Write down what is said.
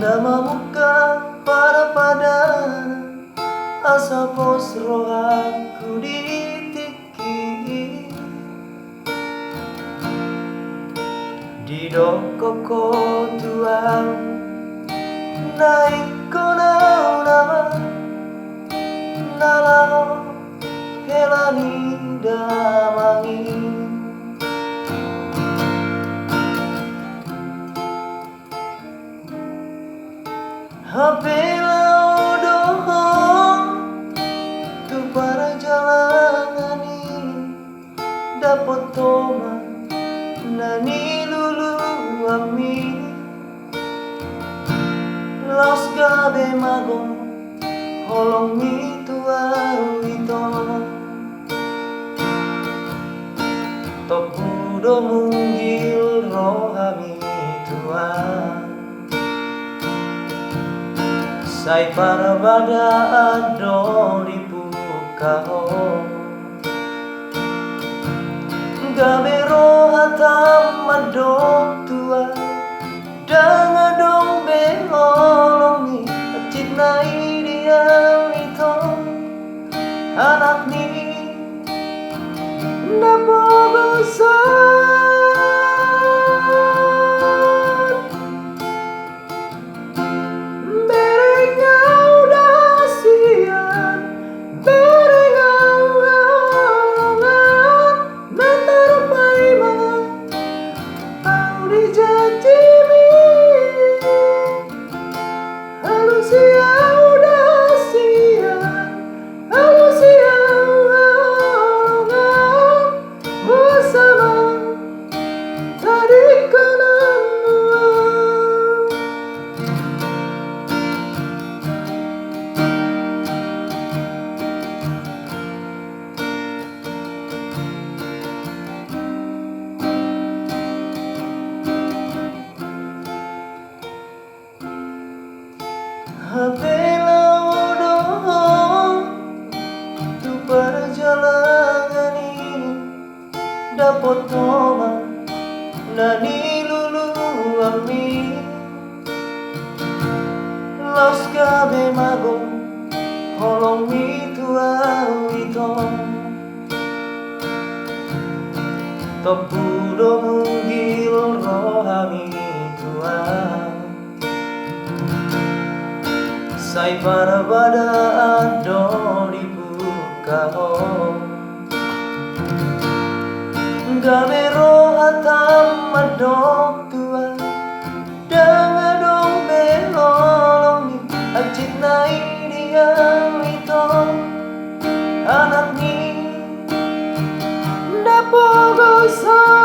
Nama muka pada asa pos rohaku ditiki di dokoko tuang naik konau nama nalau helani damangi Hapela odohong tu para jalangani dapat toma nani lulu ami los gabe magong holong itu awito topudo munggil rohami tuan Sai para bada ado di pukao Gabero hatam adok tua Dang adong beholongi Acit nai dia itu Anak ni nabogosan Hapela odohong tu perjalanan ini dapat toma nani lulu ami los gabe magong holong itu awito topudo munggil rohami tuan Sai para bada ado di pukao Gabero hatam adok tua Dang adong belolongi Acit nai dia itu Anak ni napogosan